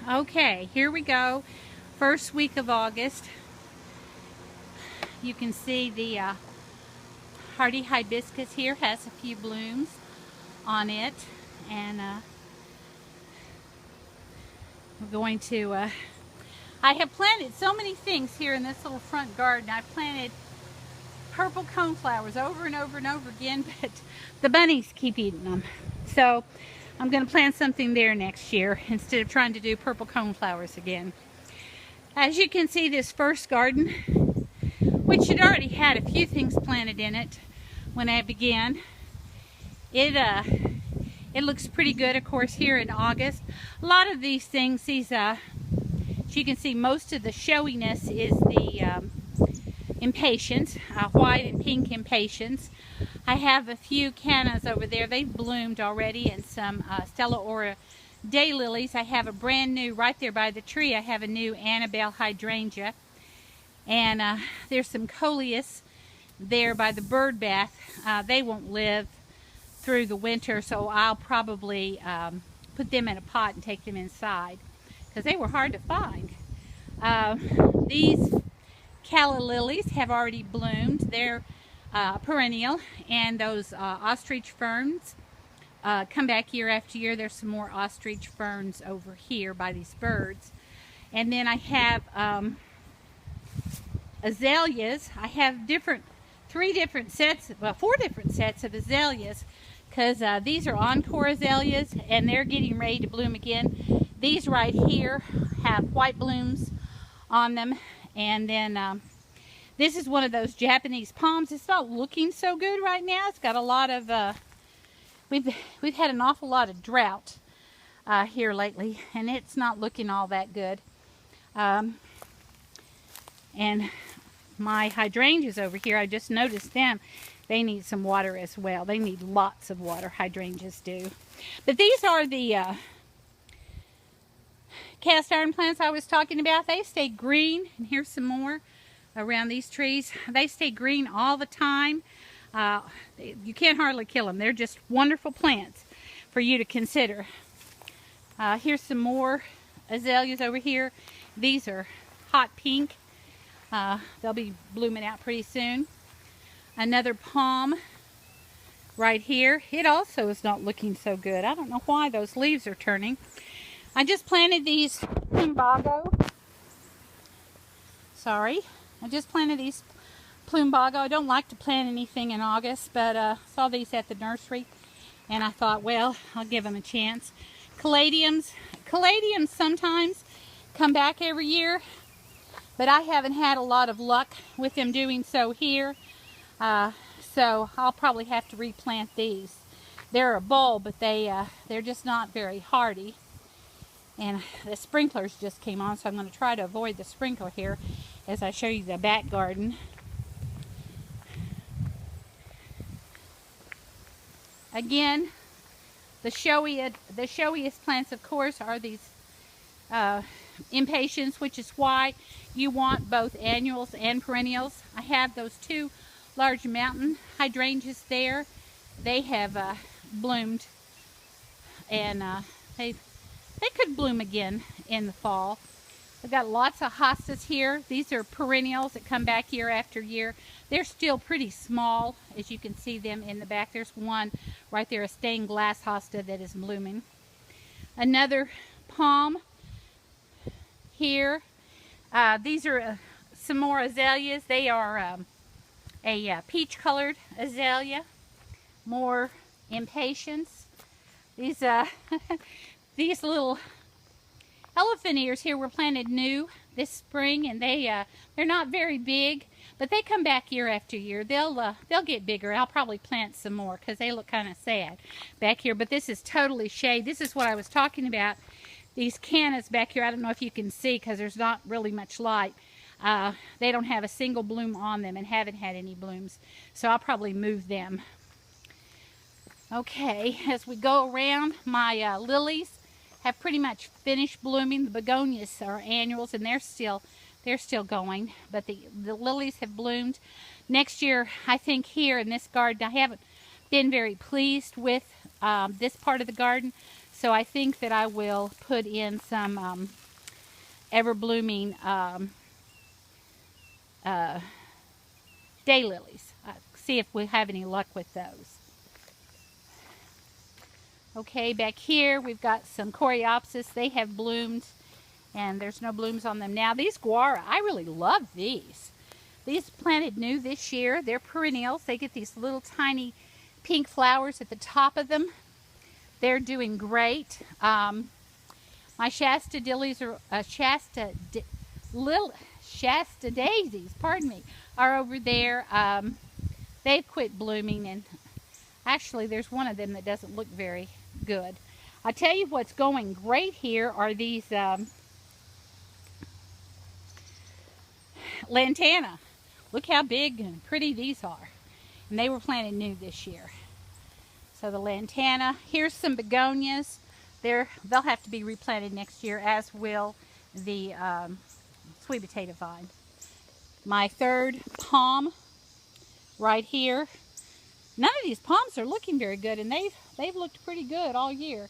Okay, here we go. First week of August. You can see the hardy hibiscus here has a few blooms on it, and we're going to I have planted so many things here in this little front garden. I've planted purple coneflowers over and over and over again, but the bunnies keep eating them. So I'm going to plant something there next year instead of trying to do purple coneflowers again. As you can see, this first garden, which had already had a few things planted in it when I began, it looks pretty good. Of course, here in August, a lot of these things, as you can see, most of the showiness is the impatiens, white and pink impatiens. I have a few cannas over there. They've bloomed already, and some Stella Aura daylilies. I have a brand new, right there by the tree, I have a new Annabelle hydrangea. And there's some coleus there by the bird bath. They won't live through the winter, so I'll probably put them in a pot and take them inside, because they were hard to find. These calla lilies have already bloomed. They're perennial, and those ostrich ferns come back year after year. There's some more ostrich ferns over here by these birds. And then I have azaleas. I have four different sets of azaleas, because these are encore azaleas, and they're getting ready to bloom again. These right here have white blooms on them. And then this is one of those Japanese palms. It's not looking so good right now. It's got a lot of we've had an awful lot of drought here lately, and it's not looking all that good. And my hydrangeas over here, I just noticed them. They need some water as well. They need lots of water, hydrangeas do. But these are the cast iron plants I was talking about. They stay green, and here's some more around these trees. They stay green all the time. You can't hardly kill them. They're just wonderful plants for you to consider. Here's some more azaleas over here. These are hot pink. They'll be blooming out pretty soon. Another palm right here. It also is not looking so good. I don't know why those leaves are turning. I just planted these plumbago. Sorry. I just planted these plumbago. I don't like to plant anything in August, but saw these at the nursery, and I thought, well, I'll give them a chance. Caladiums. Caladiums sometimes come back every year, but I haven't had a lot of luck with them doing so here. So I'll probably have to replant these. They're a bulb, but they're just not very hardy. And the sprinklers just came on, so I'm going to try to avoid the sprinkler here as I show you the back garden. Again, the showiest plants, of course, are these impatiens, which is why you want both annuals and perennials. I have those two large mountain hydrangeas there. They have bloomed, and they could bloom again in the fall. I've got lots of hostas here. These are perennials that come back year after year. They're still pretty small, as you can see them in the back. There's one right there, a stained glass hosta that is blooming. Another palm here. These are some more azaleas. They are a peach-colored azalea. More impatiens. These these little elephant ears here were planted new this spring, and they're not very big, but they come back year after year. They'll get bigger. I'll probably plant some more because they look kind of sad back here. But this is totally shade. This is what I was talking about. These cannas back here, I don't know if you can see because there's not really much light. They don't have a single bloom on them and haven't had any blooms, so I'll probably move them. Okay, as we go around, my lilies have pretty much finished blooming. The begonias are annuals, and they're still going, but the lilies have bloomed. Next year, I think here in this garden, I haven't been very pleased with this part of the garden, So I think that I will put in some ever-blooming daylilies. See if we have any luck with those. Okay, back here we've got some coreopsis. They have bloomed, and there's no blooms on them now. These guara, I really love these. These planted new this year. They're perennials. They get these little tiny pink flowers at the top of them. They're doing great. My Shasta dillies are Shasta daisies, pardon me, are over there. They've quit blooming, and actually there's one of them that doesn't look very good. I tell you what's going great here are these lantana. Look how big and pretty these are. And they were planted new this year. So the lantana. Here's some begonias. They'll have to be replanted next year, as will the sweet potato vine. My third palm right here. None of these palms are looking very good, and they've looked pretty good all year.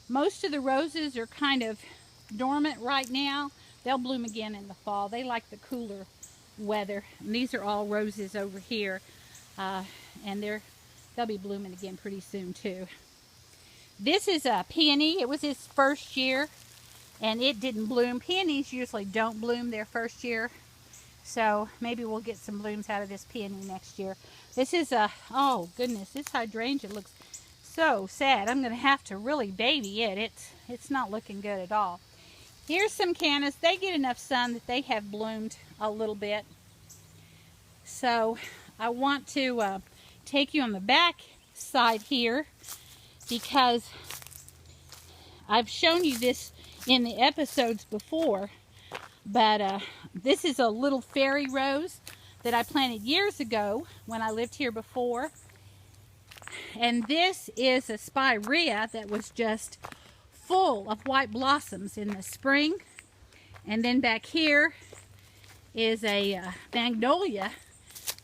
Most of the roses are kind of dormant right now. They'll bloom again in the fall. They like the cooler weather. And these are all roses over here, and they'll be blooming again pretty soon too. This is a peony. It was its first year, and it didn't bloom. Peonies usually don't bloom their first year, so maybe we'll get some blooms out of this peony next year. This is a, oh goodness, this hydrangea looks so sad. I'm going to have to really baby it. It's not looking good at all. Here's some cannas. They get enough sun that they have bloomed a little bit. So I want to take you on the back side here, because I've shown you this in the episodes before, but this is a little fairy rose that I planted years ago when I lived here before. And this is a spirea that was just full of white blossoms in the spring. And then back here is a magnolia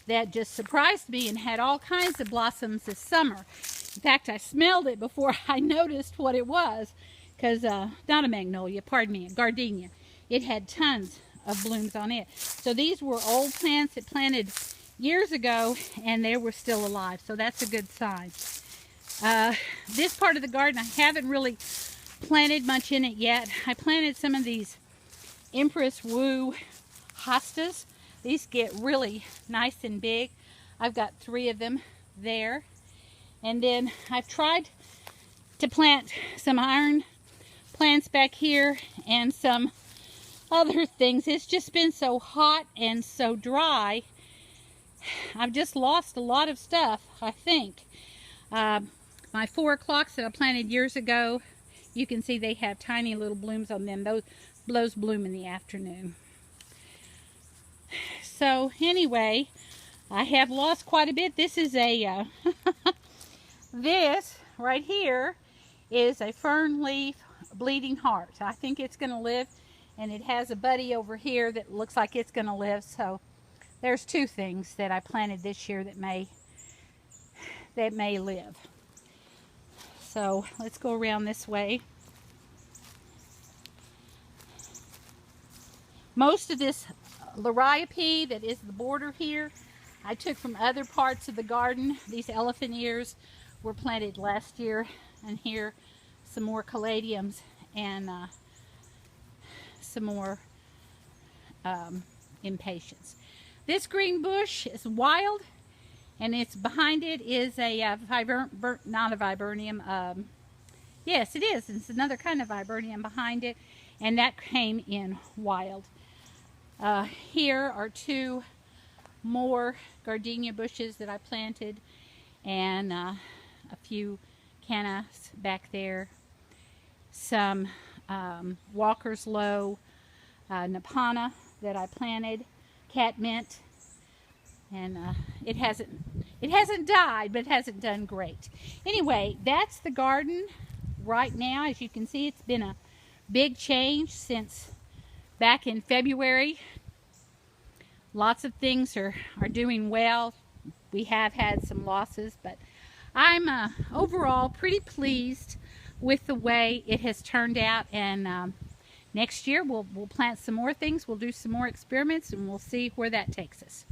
that just surprised me and had all kinds of blossoms this summer. In fact, I smelled it before I noticed what it was, because, not a magnolia, pardon me, a gardenia. It had tons of blooms on it. So these were old plants that planted years ago, and they were still alive, so that's a good sign. This part of the garden, I haven't really planted much in it yet. I planted some of these Empress Wu hostas. These get really nice and big. I've got 3 of them there. And then I've tried to plant some iron plants back here and some other things. It's just been so hot and so dry. I've just lost a lot of stuff, I think. My 4 o'clocks that I planted years ago, you can see they have tiny little blooms on them. Those bloom in the afternoon. So anyway, I have lost quite a bit. This is a, this right here is a fern leaf bleeding heart. I think it's going to live, and it has a buddy over here that looks like it's going to live. So there's 2 things that I planted this year that may live. So let's go around this way. Most of this liriope that is the border here, I took from other parts of the garden. These elephant ears were planted last year, and here some more caladiums and some more impatiens. This green bush is wild, and it's behind it is a not a viburnum. Yes, it is. It's another kind of viburnum behind it, and that came in wild. Here are 2 more gardenia bushes that I planted, and a few cannas back there. Some Walker's Low Napana that I planted, catmint, and it hasn't died, but it hasn't done great. Anyway, that's the garden right now. As you can see, it's been a big change since back in February. Lots of things are doing well. We have had some losses, but I'm overall pretty pleased with the way it has turned out, and next year we'll plant some more things, we'll do some more experiments, and we'll see where that takes us.